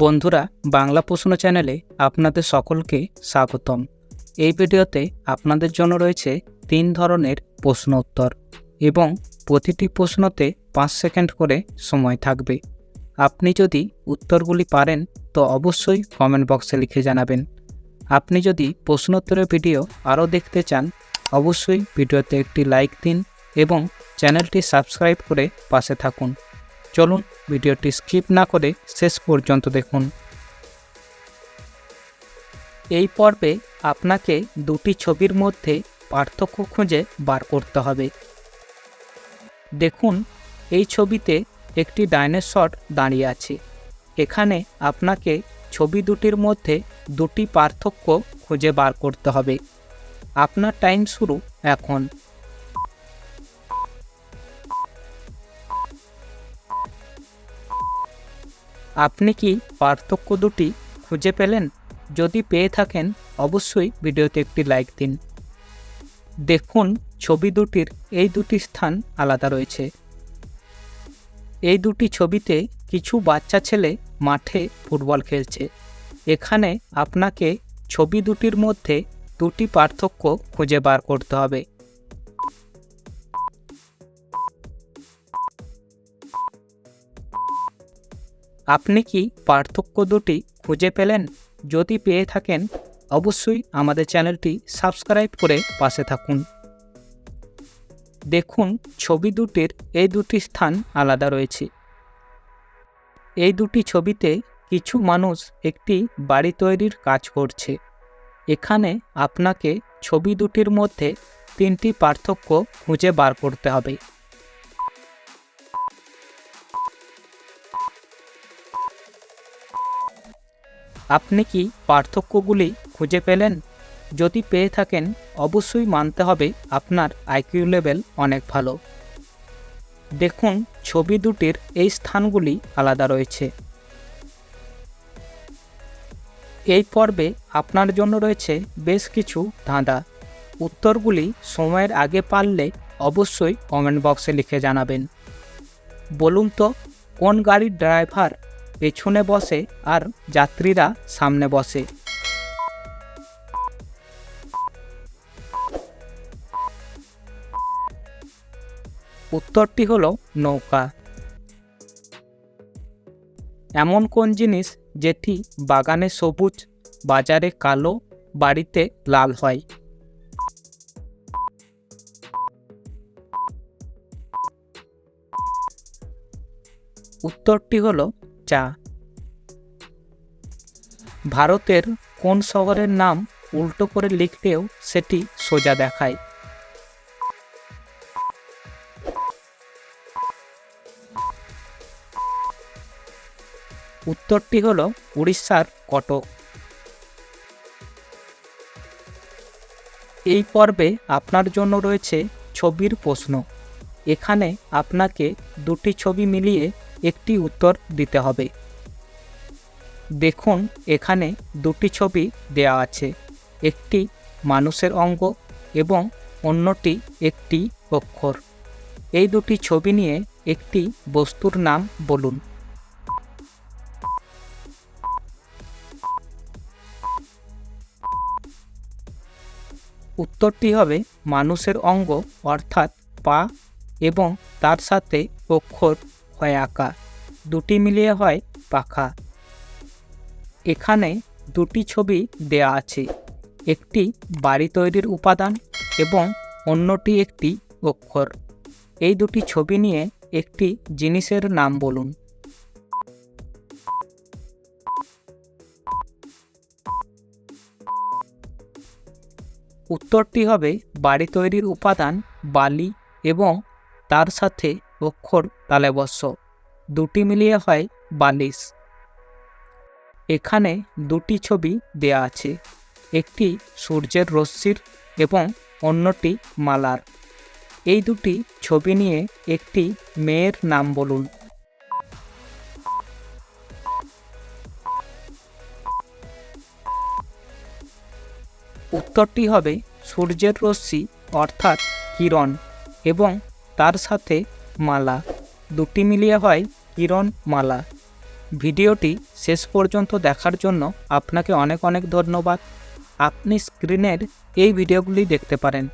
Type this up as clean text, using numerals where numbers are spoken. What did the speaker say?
বন্ধুরা, বাংলা প্রশ্ন চ্যানেলে আপনাদের সকলকে স্বাগতম। এই ভিডিওতে আপনাদের জন্য রয়েছে 3 ধরনের প্রশ্ন উত্তর এবং প্রতিটি প্রশ্নতে 5 সেকেন্ড করে সময় থাকবে। আপনি যদি উত্তরগুলি পারেন তো অবশ্যই কমেন্ট বক্সে লিখে জানাবেন। আপনি যদি প্রশ্নোত্তরের ভিডিও আরও দেখতে চান অবশ্যই ভিডিওতে একটি লাইক দিন এবং চ্যানেলটি সাবস্ক্রাইব করে পাশে থাকুন। চলুন ভিডিওটি স্কিপ না করে শেষ পর্যন্ত দেখুন। এই পর্বে আপনাকে দুটি ছবির মধ্যে পার্থক্য খুঁজে বার করতে হবে। দেখুন, এই ছবিতে একটি ডাইনোসর দাঁড়িয়ে আছে। এখানে আপনাকে ছবি দুটির মধ্যে দুটি পার্থক্য খুঁজে বার করতে হবে। আপনার টাইম শুরু এখন। আপনি কি পার্থক্য দুটি খুঁজে পেলেন? যদি পেয়ে থাকেন অবশ্যই ভিডিওতে একটি লাইক দিন। দেখুন, ছবি দুটির এই দুটি স্থান আলাদা রয়েছে। এই দুটি ছবিতে কিছু বাচ্চা ছেলে মাঠে ফুটবল খেলছে। এখানে আপনাকে ছবি দুটির মধ্যে দুটি পার্থক্য খুঁজে বার করতে হবে। আপনি কি পার্থক্য দুটি খুঁজে পেলেন? যদি পেয়ে থাকেন অবশ্যই আমাদের চ্যানেলটি সাবস্ক্রাইব করে পাশে থাকুন। দেখুন, ছবি দুটির এই দুটি স্থান আলাদা রয়েছে। এই দুটি ছবিতে কিছু মানুষ একটি বাড়ি তৈরির কাজ করছে। এখানে আপনাকে ছবি দুটির মধ্যে 3টি পার্থক্য খুঁজে বার করতে হবে। আপনি কি পার্থক্যগুলি খুঁজে পেলেন? যদি পেয়ে থাকেন অবশ্যই মানতে হবে আপনার আইকিউ লেভেল অনেক ভালো। দেখুন, ছবি দুটির এই স্থানগুলি আলাদা রয়েছে। এই পর্বে আপনার জন্য রয়েছে বেশ কিছু ধাঁধা। উত্তরগুলি সময়ের আগে পারলে অবশ্যই কমেন্ট বক্সে লিখে জানাবেন। বলুন তো, কোন গাড়ির ড্রাইভার পেছনে বসে আর যাত্রীরা সামনে বসে? উত্তরটি হলো নৌকা। এমন কোন জিনিস যেটি বাগানে সবুজ, বাজারে কালো, বাড়িতে লাল হয়? উত্তরটি হলো চা। ভারতের কোন শহরের নাম উল্টো করে লিখলেও সেটি সোজা দেখায়? উত্তরটি হলো উড়িষ্যার কটক। এই পর্বে আপনার জন্য রয়েছে ছবির প্রশ্ন। এখানে আপনাকে দুটি ছবি মিলিয়ে একটি উত্তর দিতে হবে। দেখুন, এখানে দুটি ছবি দেওয়া আছে। একটি মানুষের অঙ্গ এবং অন্যটি একটি অক্ষর। এই দুটি ছবি নিয়ে একটি বস্তুর নাম বলুন। উত্তরটি হবে মানুষের অঙ্গ অর্থাৎ পা এবং তার সাথে অক্ষর হয় আঁকা। দুটি মিলিয়ে হয় পাখা। এখানে দুটি ছবি দেয়া আছে। একটি বাড়ি তৈরির উপাদান এবং অন্যটি একটি অক্ষর। এই দুটি ছবি নিয়ে একটি জিনিসের নাম বলুন। উত্তরটি হবে বাড়ি তৈরির উপাদান বালি এবং তার সাথে অক্ষর তালব্য। দুটি মিলিয়ে হয় বালিশ। এখানে দুটি ছবি দেয়া আছে। একটি সূর্যের রশ্মির এবং অন্যটি মালার। এই দুটি ছবি নিয়ে একটি মেয়ের নাম বলুন। উত্তরটি হবে সূর্যের রশ্মি অর্থাৎ কিরণ এবং তার সাথে মালা। দুটি মিলিয়ে হয় কিরণ মালা। ভিডিওটি শেষ পর্যন্ত দেখার জন্য আপনাকে অনেক অনেক ধন্যবাদ। আপনি স্ক্রিনের এই ভিডিওগুলি দেখতে পারেন।